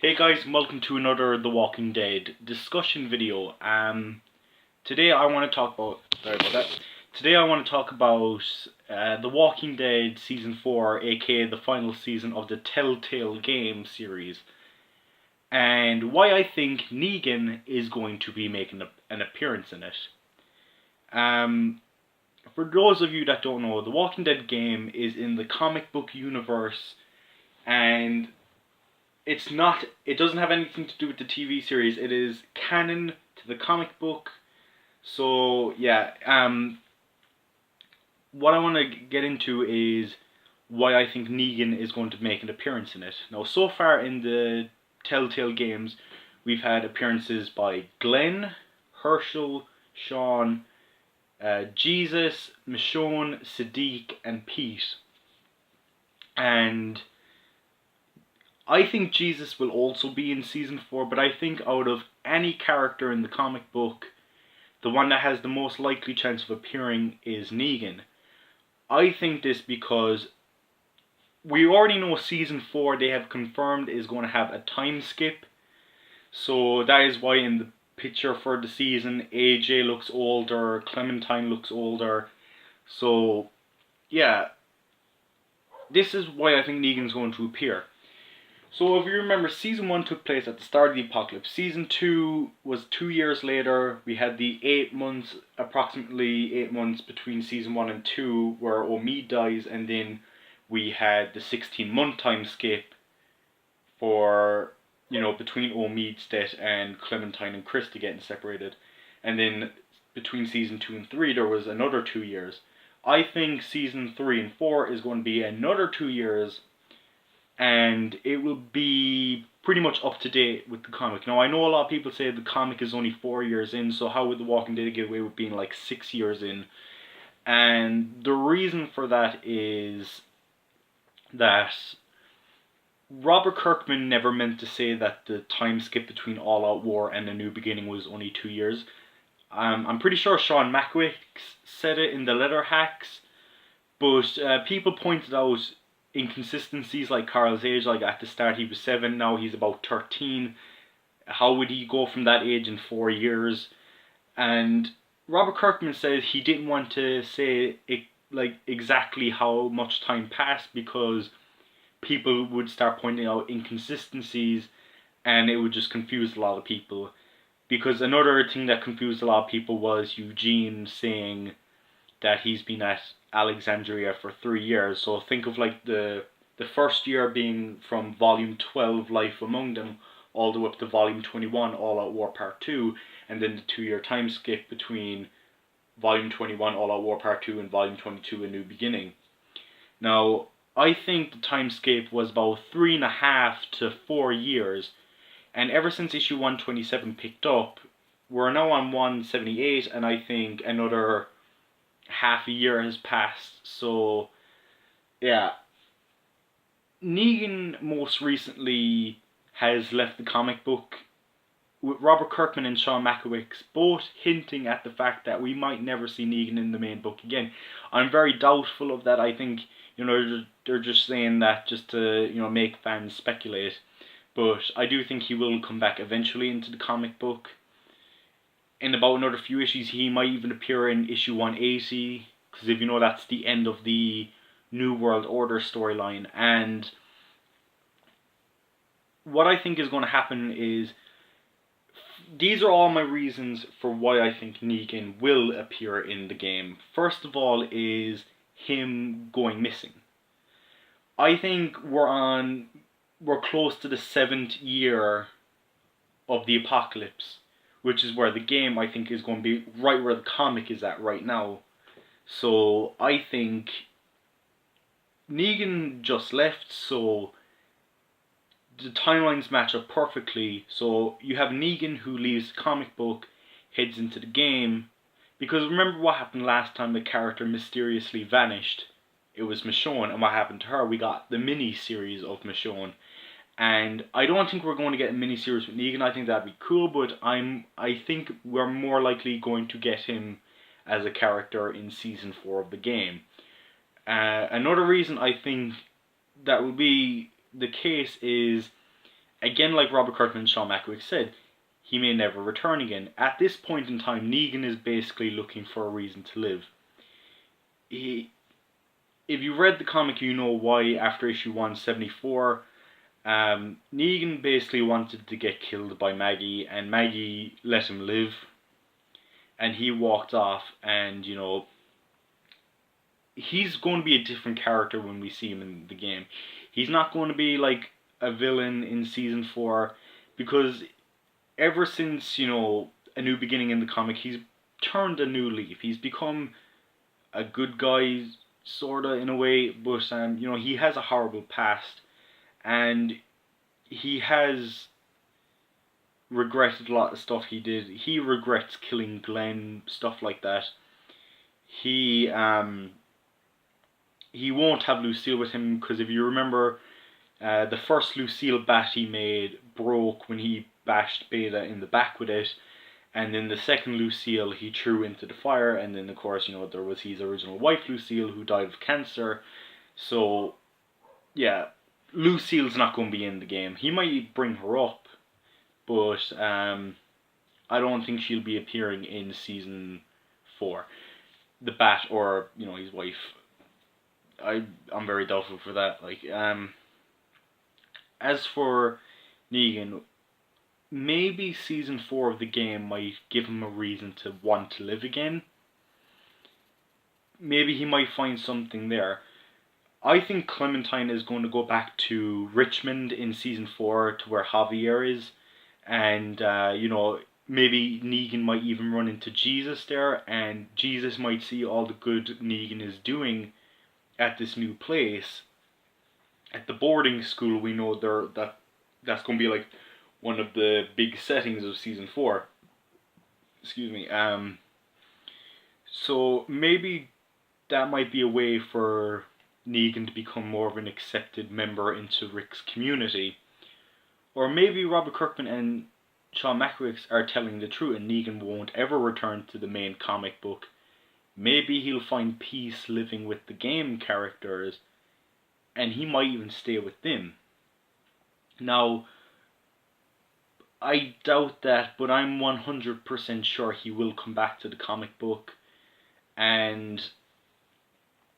Hey guys, and welcome to another The Walking Dead discussion video. Today I want to talk about, Today I want to talk about The Walking Dead Season 4, aka the final season of the Telltale game series. And why I think Negan is going to be making an appearance in it. For those of you that don't know, The Walking Dead game is in the comic book universe, and it doesn't have anything to do with the TV series. It is canon to the comic book. So yeah, what I want to get into is why I think Negan is going to make an appearance in it. Now, so far in the Telltale games, we've had appearances by Glenn, Herschel, Sean, Jesus, Michonne, Sadiq, and Pete. And I think Jesus will also be in Season 4, but I think out of any character in the comic book, the one that has the most likely chance of appearing is Negan. I think this because we already know Season 4, they have confirmed, is going to have a time skip. So that is why in the picture for the season, AJ looks older, Clementine looks older. So yeah, this is why I think Negan's going to appear. So if you remember, Season 1 took place at the start of the apocalypse. Season 2 was 2 years later. We had the approximately 8 months between Season 1 and 2 where Omid dies, and then we had the 16-month time skip for, between Omid's death and Clementine and Christy getting separated. And then between Season 2 and 3 there was another 2 years. I think Season 3 and 4 is going to be another 2 years, and it will be pretty much up to date with the comic. Now, I know a lot of people say the comic is only 4 years in, so how would The Walking Dead get away with being like 6 years in? And the reason for that is that Robert Kirkman never meant to say that the time skip between All Out War and A New Beginning was only 2 years. I'm pretty sure Sean Mackwicks said it in the Letter Hacks, but people pointed out inconsistencies like Carl's age. Like at the start he was 7, now he's about 13. How would he go from that age in 4 years? And Robert Kirkman said he didn't want to say it, like exactly how much time passed, because people would start pointing out inconsistencies and it would just confuse a lot of people. Because another thing that confused a lot of people was Eugene saying that he's been at Alexandria for 3 years. So think of like the first year being from Volume 12, Life Among Them, all the way up to Volume 21, All Out War Part 2, and then the 2-year time skip between Volume 21, All Out War Part 2, and Volume 22, A New Beginning. Now, I think the time skip was about 3.5 to 4 years, and ever since issue 127 picked up, we're now on 178, and I think another half a year has passed. So yeah, Negan most recently has left the comic book, with Robert Kirkman and Sean Mackwicks both hinting at the fact that we might never see Negan in the main book again. I'm very doubtful of that. I think they're just saying that just to make fans speculate, but I do think he will come back eventually into the comic book. In about another few issues, he might even appear in issue 180, because if you know, that's the end of the New World Order storyline. And what I think is going to happen is, these are all my reasons for why I think Negan will appear in the game. First of all is him going missing. I think we're close to the 7th year of the apocalypse, which is where the game, I think, is going to be right where the comic is at right now. So I think Negan just left, so the timelines match up perfectly. So you have Negan who leaves the comic book, heads into the game, because remember what happened last time the character mysteriously vanished? It was Michonne, and what happened to her? We got the mini-series of Michonne. And I don't think we're going to get a mini-series with Negan. I think that'd be cool, but I think we're more likely going to get him as a character in Season 4 of the game. Another reason I think that will be the case is again, like Robert Kirkman and Sean Macwick said, he may never return again. At this point in time, Negan is basically looking for a reason to live. If you read the comic, you know why after issue 174, Negan basically wanted to get killed by Maggie, and Maggie let him live. And he walked off, and, he's going to be a different character when we see him in the game. He's not going to be like a villain in season 4, because ever since, A New Beginning in the comic, he's turned a new leaf. He's become a good guy, sorta, in a way, but, he has a horrible past, and he has regretted a lot of stuff he did. He regrets killing Glenn, stuff like that. He won't have Lucille with him, because if you remember, the first Lucille bat he made broke when he bashed Beta in the back with it, and then the second Lucille he threw into the fire, and then of course, there was his original wife Lucille who died of cancer. So, yeah, Lucille's not going to be in the game. He might bring her up, but I don't think she'll be appearing in season 4. The Bat or, his wife. I'm very doubtful for that. As for Negan, maybe season 4 of the game might give him a reason to want to live again. Maybe he might find something there. I think Clementine is going to go back to Richmond in season 4, to where Javier is, and maybe Negan might even run into Jesus there, and Jesus might see all the good Negan is doing at this new place. At the boarding school, we know that's going to be like one of the big settings of season 4. Excuse me. So maybe that might be a way for Negan to become more of an accepted member into Rick's community. Or maybe Robert Kirkman and Sean Macwick are telling the truth and Negan won't ever return to the main comic book. Maybe he'll find peace living with the game characters, and he might even stay with them. Now, I doubt that, but I'm 100% sure he will come back to the comic book. And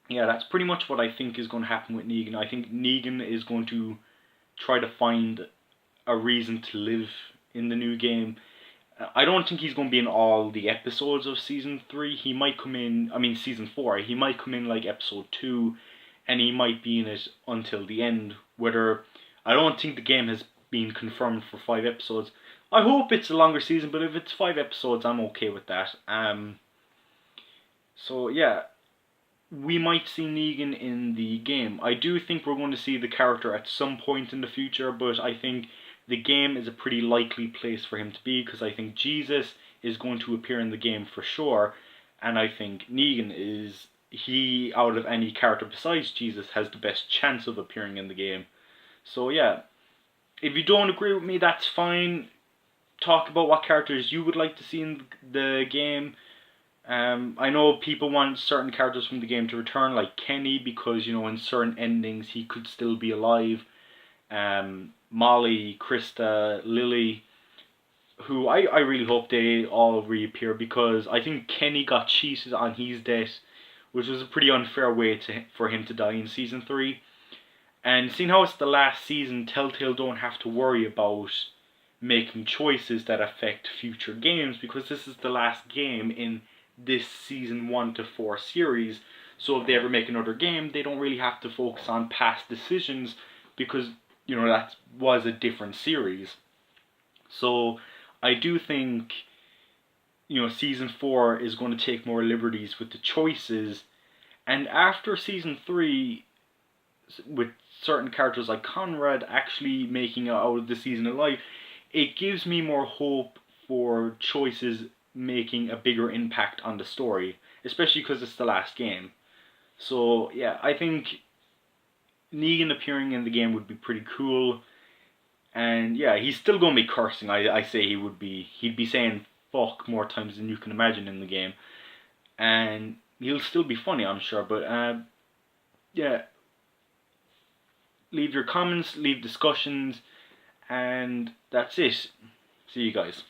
yeah, that's pretty much what I think is going to happen with Negan. I think Negan is going to try to find a reason to live in the new game. I don't think he's going to be in all the episodes of season 3. He might come in, season 4. He might come in like episode 2, and he might be in it until the end. I don't think the game has been confirmed for 5 episodes. I hope it's a longer season, but if it's 5 episodes, I'm okay with that. So yeah, we might see Negan in the game. I do think we're going to see the character at some point in the future, but I think the game is a pretty likely place for him to be, because I think Jesus is going to appear in the game for sure, and I think Negan out of any character besides Jesus, has the best chance of appearing in the game. So yeah, if you don't agree with me, that's fine. Talk about what characters you would like to see in the game. I know people want certain characters from the game to return, like Kenny, because, in certain endings he could still be alive. Molly, Krista, Lily, who I really hope they all reappear, because I think Kenny got cheated on his death, which was a pretty unfair way for him to die in season 3. And seeing how it's the last season, Telltale don't have to worry about making choices that affect future games, because this is the last game in this season 1 to 4 series. So if they ever make another game, they don't really have to focus on past decisions, because that was a different series. So I do think season 4 is going to take more liberties with the choices, and after season 3, with certain characters like Conrad actually making it out of the season alive, it gives me more hope for choices making a bigger impact on the story, especially because it's the last game. So yeah, I think Negan appearing in the game would be pretty cool. And yeah, he's still going to be cursing. I say he'd be saying fuck more times than you can imagine in the game. And he'll still be funny, I'm sure. But yeah, leave your comments, leave discussions, And that's it. See you guys.